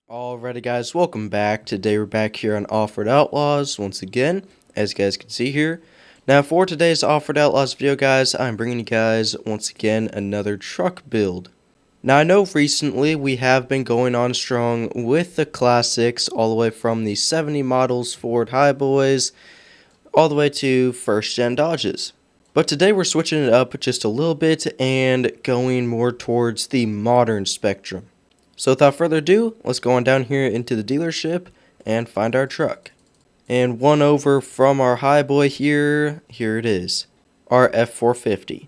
Alrighty guys, welcome back. Today we're back here on Offroad Outlaws once again, as you guys can see here. Now for today's Offroad Outlaws video guys, I'm bringing you guys once again another truck build. Now I know recently we have been going on strong with the classics all the way from the 70 models Ford Highboys all the way to first gen Dodges. But today we're switching it up just a little bit and going more towards the modern spectrum. So without further ado, let's go on down here into the dealership and find our truck. And one over from our Highboy here it is, our F450.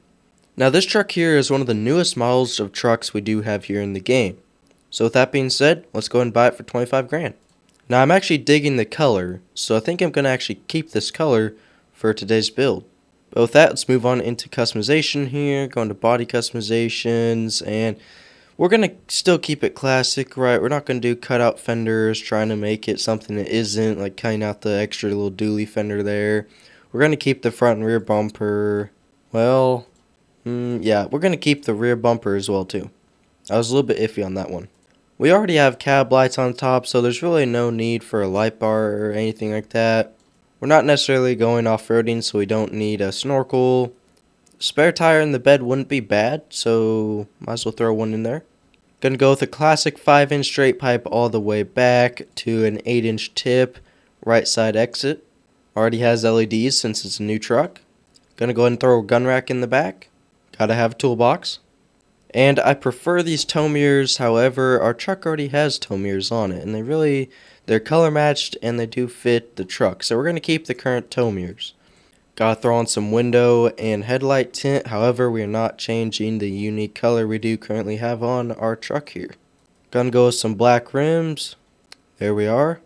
Now this truck here is one of the newest models of trucks we do have here in the game. So with that being said, let's go ahead and buy it for 25 grand. Now I'm actually digging the color, so I think I'm going to actually keep this color for today's build. But with that, let's move on into customization here, go into body customizations, and we're going to still keep it classic, right? We're not going to do cutout fenders, trying to make it something that isn't, like cutting out the extra little dually fender there. We're going to keep the front and rear bumper. Well, yeah, we're going to keep the rear bumper as well, too. I was a little bit iffy on that one. We already have cab lights on top, so there's really no need for a light bar or anything like that. We're not necessarily going off-roading, so we don't need a snorkel. Spare tire in the bed wouldn't be bad, so might as well throw one in there. Gonna go with a classic 5-inch straight pipe all the way back to an 8-inch tip, right side exit. Already has LEDs since it's a new truck. Gonna go ahead and throw a gun rack in the back. Gotta have a toolbox. And I prefer these tow mirrors, however, our truck already has tow mirrors on it, and they're color matched and they do fit the truck. So we're gonna keep the current tow mirrors. Gotta throw on some window and headlight tint, however we are not changing the unique color we do currently have on our truck here. Gonna go with some black rims, there we are,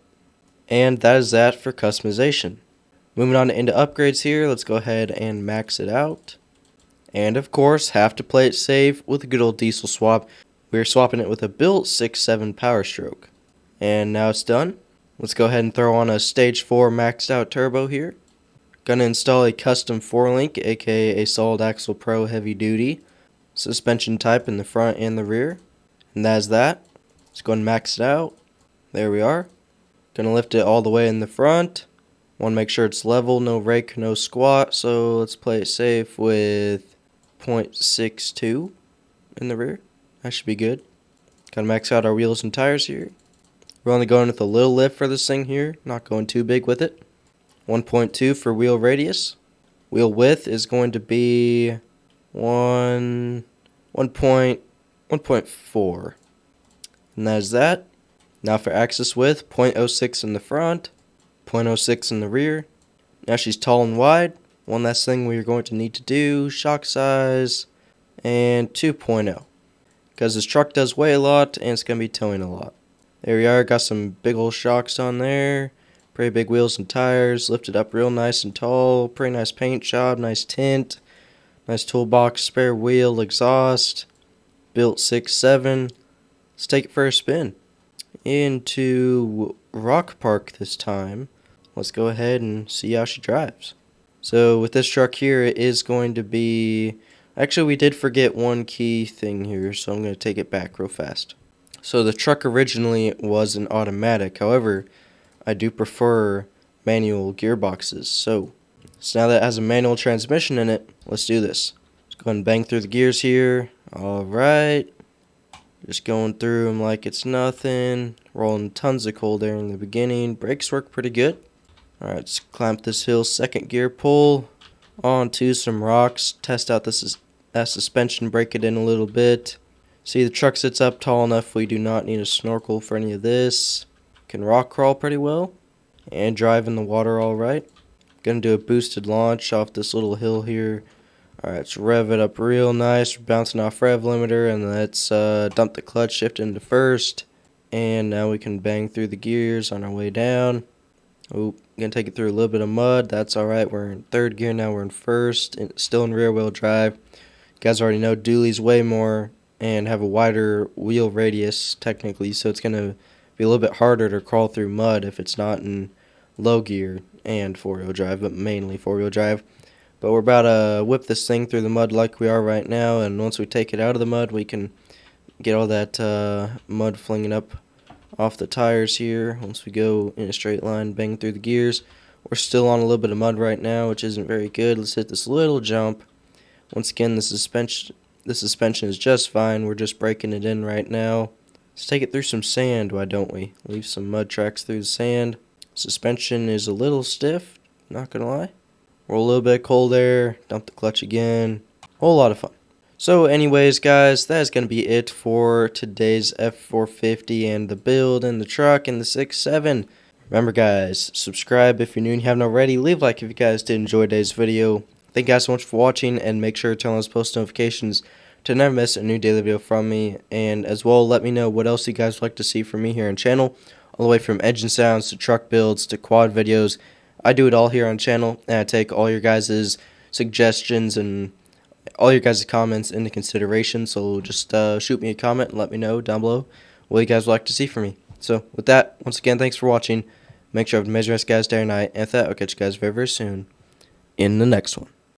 and that is that for customization. Moving on into upgrades here, let's go ahead and max it out. And of course, have to play it safe with a good old diesel swap. We're swapping it with a built 6.7 Power Stroke. And now it's done. Let's go ahead and throw on a Stage 4 maxed out turbo here. Gonna install a custom 4-link, aka a solid axle pro heavy duty suspension type in the front and the rear. And that's that. Let's go ahead and max it out. There we are. Gonna lift it all the way in the front. Want to make sure it's level, no rake, no squat. So let's play it safe with 0.62 in the rear. That should be good. Gotta max out our wheels and tires here. We're only going with a little lift for this thing here, not going too big with it. 1.2 for wheel radius. Wheel width is going to be 1.4. And that is that. Now for axis width, 0.06 in the front, 0.06 in the rear. Now she's tall and wide. One last thing we're going to need to do, shock size, and 2.0. Because this truck does weigh a lot and it's going to be towing a lot. There we are, got some big old shocks on there. Pretty big wheels and tires, lifted up real nice and tall, pretty nice paint job, nice tint, nice toolbox, spare wheel, exhaust, built 6.7. Let's take it for a spin. Into Rock Park this time. Let's go ahead and see how she drives. So with this truck here, it is going to be... Actually, we did forget one key thing here, so I'm going to take it back real fast. So the truck originally was an automatic, however, I do prefer manual gearboxes. So now that it has a manual transmission in it, let's do this. Let's go ahead and bang through the gears here. Alright. Just going through them like it's nothing. Rolling tons of cold air in the beginning. Brakes work pretty good. Alright, let's climb this hill. Second gear pull. Onto some rocks. Test out that suspension. Break it in a little bit. See, the truck sits up tall enough. We do not need a snorkel for any of this. Can rock crawl pretty well and drive in the water alright. Gonna do a boosted launch off this little hill here. Alright, let's rev it up real nice. We're bouncing off rev limiter, and let's dump the clutch, shift into first. And now we can bang through the gears on our way down. Oh, gonna take it through a little bit of mud. That's alright. We're in third gear now. We're in first. Still in rear wheel drive. You guys already know dualies weigh more and have a wider wheel radius technically, so it's gonna be a little bit harder to crawl through mud if it's not in low gear and four-wheel drive, but mainly four-wheel drive. But we're about to whip this thing through the mud like we are right now, and once we take it out of the mud, we can get all that mud flinging up off the tires here. Once we go in a straight line, bang through the gears. We're still on a little bit of mud right now, which isn't very good. Let's hit this little jump. Once again, the suspension is just fine. We're just breaking it in right now. Let's take it through some sand, why don't we? Leave some mud tracks through the sand. Suspension is a little stiff, not gonna lie. Roll a little bit of cold air, dump the clutch again. Whole lot of fun. So anyways, guys, that is going to be it for today's F450 and the build and the truck and the 6.7. Remember, guys, subscribe if you're new and you haven't already. Leave a like if you guys did enjoy today's video. Thank you guys so much for watching, and make sure to turn on those post notifications to never miss a new daily video from me. And as well, let me know what else you guys would like to see from me here on channel, all the way from engine sounds to truck builds to quad videos. I do it all here on channel, and I take all your guys' suggestions and all your guys' comments into consideration. So just shoot me a comment and let me know down below what you guys would like to see from me. So with that, once again, thanks for watching. Make sure to have a amazing rest, guys, day or night. And with that, I'll catch you guys very, very soon in the next one.